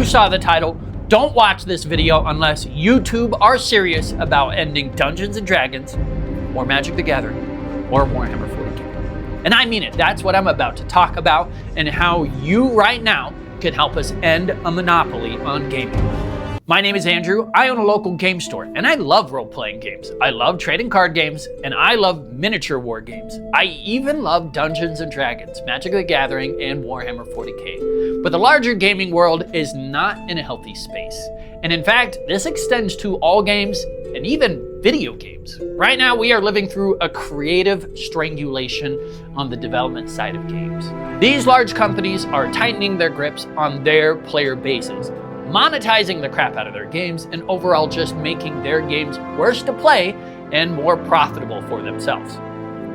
saw the title, don't watch this video unless YouTube are serious about ending Dungeons & Dragons, or Magic the Gathering, or Warhammer 40K. And I mean it, that's what I'm about to talk about, and how you right now can help us end a monopoly on gaming. My name is Andrew, I own a local game store, and I love role-playing games. I love trading card games, and I love miniature war games. I even love Dungeons & Dragons, Magic the Gathering, and Warhammer 40K. But the larger gaming world is not in a healthy space. And in fact, this extends to all games and even video games. Right now, we are living through a creative strangulation on the development side of games. These large companies are tightening their grips on their player bases, monetizing the crap out of their games, and overall just making their games worse to play and more profitable for themselves.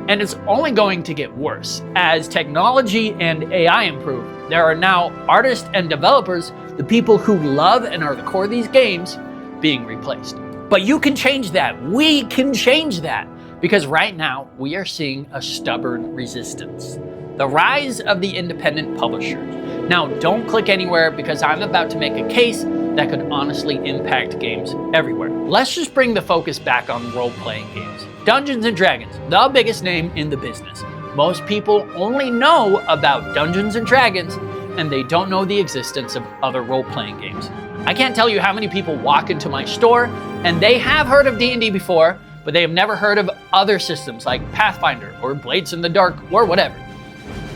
And it's only going to get worse. As technology and AI improve, there are now artists and developers, the people who love and are the core of these games, being replaced. But you can change that. We can change that. Because right now, we are seeing a stubborn resistance. The rise of the independent publisher. Now, don't click anywhere because I'm about to make a case that could honestly impact games everywhere. Let's just bring the focus back on role-playing games. Dungeons & Dragons, the biggest name in the business. Most people only know about Dungeons & Dragons, and they don't know the existence of other role-playing games. I can't tell you how many people walk into my store, and they have heard of D&D before, but they have never heard of other systems like Pathfinder or Blades in the Dark or whatever.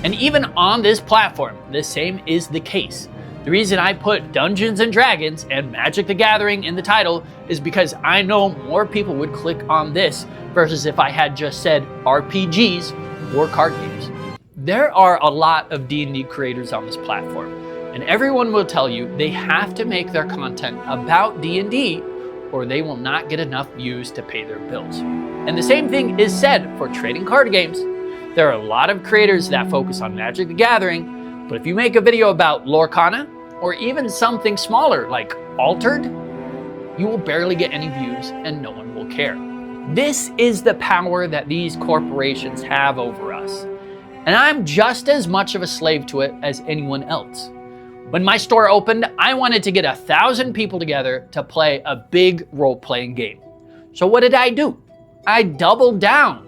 And even on this platform, the same is the case. The reason I put Dungeons & Dragons and Magic the Gathering in the title is because I know more people would click on this versus if I had just said RPGs or card games. There are a lot of D&D creators on this platform, and everyone will tell you they have to make their content about D&D or they will not get enough views to pay their bills. And the same thing is said for trading card games. There are a lot of creators that focus on Magic the Gathering, but if you make a video about Lorcana, or even something smaller like Altered, you will barely get any views and no one will care. This is the power that these corporations have over us. And I'm just as much of a slave to it as anyone else. When my store opened, I wanted to get 1,000 people together to play a big role-playing game. So what did I do? I doubled down.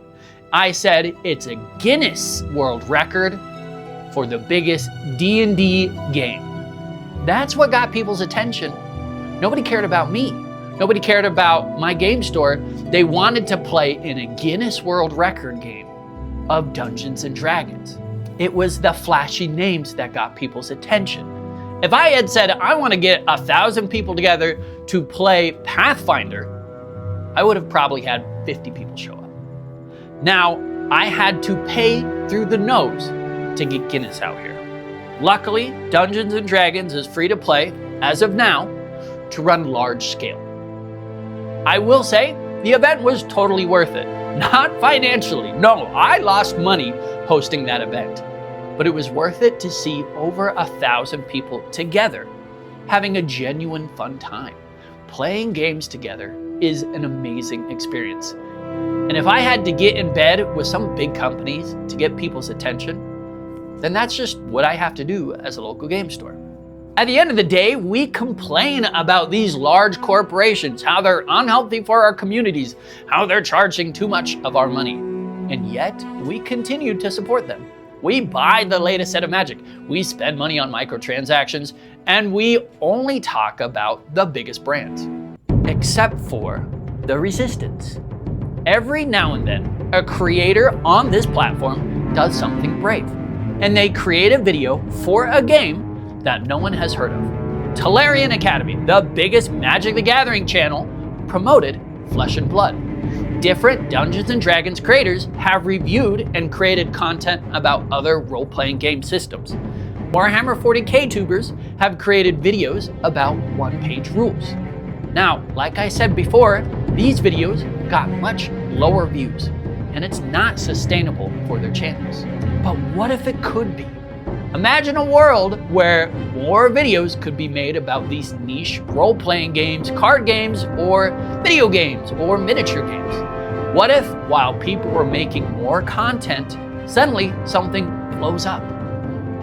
I said it's a Guinness World Record for the biggest D&D game. That's what got people's attention. Nobody cared about me. Nobody cared about my game store. They wanted to play in a Guinness World Record game of Dungeons & Dragons. It was the flashy names that got people's attention. If I had said I want to get 1,000 people together to play Pathfinder, I would have probably had 50 people show up. Now, I had to pay through the nose to get Guinness out here. Luckily, Dungeons & Dragons is free to play, as of now, to run large scale. I will say, the event was totally worth it. Not financially, no, I lost money hosting that event. But it was worth it to see over 1,000 people together, having a genuine fun time. Playing games together is an amazing experience. And if I had to get in bed with some big companies to get people's attention, then that's just what I have to do as a local game store. At the end of the day, we complain about these large corporations, how they're unhealthy for our communities, how they're charging too much of our money. And yet, we continue to support them. We buy the latest set of Magic, we spend money on microtransactions, and we only talk about the biggest brands. Except for the resistance. Every now and then, a creator on this platform does something brave, and they create a video for a game that no one has heard of. Tolarian Academy, the biggest Magic the Gathering channel, promoted Flesh and Blood. Different Dungeons & Dragons creators have reviewed and created content about other role-playing game systems. Warhammer 40K tubers have created videos about one-page rules. Now, like I said before, these videos got much lower views, and it's not sustainable for their channels. But what if it could be? Imagine a world where more videos could be made about these niche role-playing games, card games, or video games, or miniature games. What if, while people were making more content, suddenly something blows up?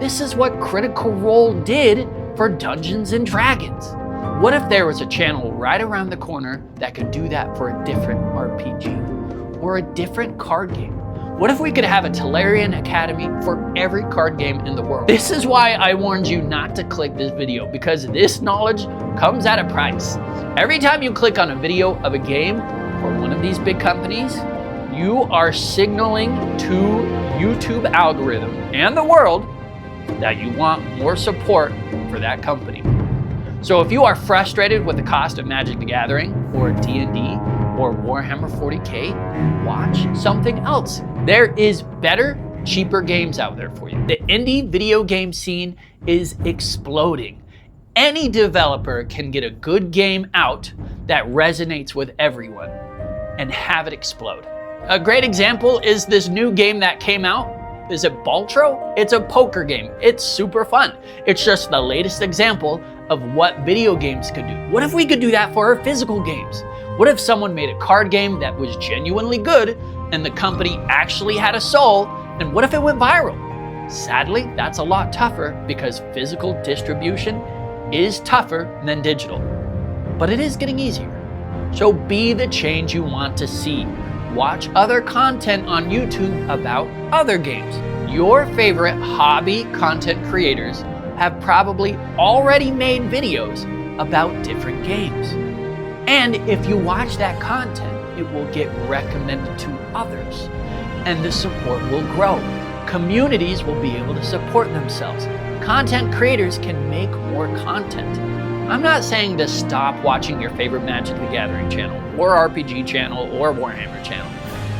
This is what Critical Role did for Dungeons and Dragons? What if there was a channel right around the corner that could do that for a different RPG or a different card game? What if we could have a Tolarian Academy for every card game in the world? This is why I warned you not to click this video, because this knowledge comes at a price. Every time you click on a video of a game for one of these big companies, you are signaling to YouTube algorithm and the world that you want more support for that company. So if you are frustrated with the cost of Magic the Gathering or D&D or Warhammer 40K, watch something else. There is better, cheaper games out there for you. The indie video game scene is exploding. Any developer can get a good game out that resonates with everyone and have it explode. A great example is this new game that came out. Is it Baltro? It's a poker game. It's super fun. It's just the latest example of what video games could do. What if we could do that for our physical games? What if someone made a card game that was genuinely good and the company actually had a soul? And what if it went viral? Sadly, that's a lot tougher because physical distribution is tougher than digital. But it is getting easier. So be the change you want to see. Watch other content on YouTube about other games. Your favorite hobby content creators have probably already made videos about different games. And if you watch that content, it will get recommended to others and the support will grow. Communities will be able to support themselves. Content creators can make more content. I'm not saying to stop watching your favorite Magic the Gathering channel or RPG channel or Warhammer channel,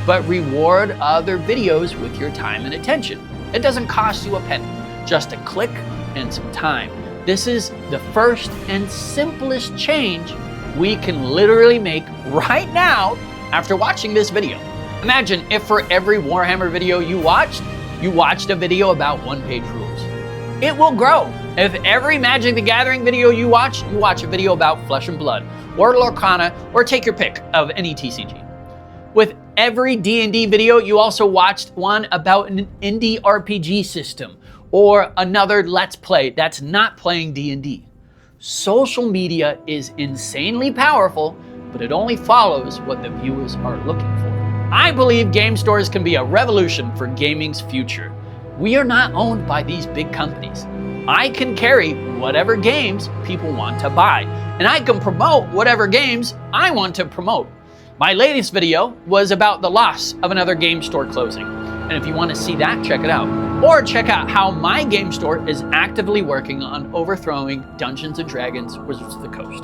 but reward other videos with your time and attention. It doesn't cost you a penny, just a click and some time. This is the first and simplest change we can literally make right now after watching this video. Imagine if for every Warhammer video you watched a video about one-page rules. It will grow. If every Magic the Gathering video you watch a video about Flesh and Blood, or Lorcana, or take your pick of any TCG. With every D&D video, you also watched one about an indie RPG system, or another Let's Play that's not playing D&D. Social media is insanely powerful, but it only follows what the viewers are looking for. I believe game stores can be a revolution for gaming's future. We are not owned by these big companies. I can carry whatever games people want to buy, and I can promote whatever games I want to promote. My latest video was about the loss of another game store closing, and if you want to see that, check it out. Or check out how my game store is actively working on overthrowing Dungeons & Dragons Wizards of the Coast.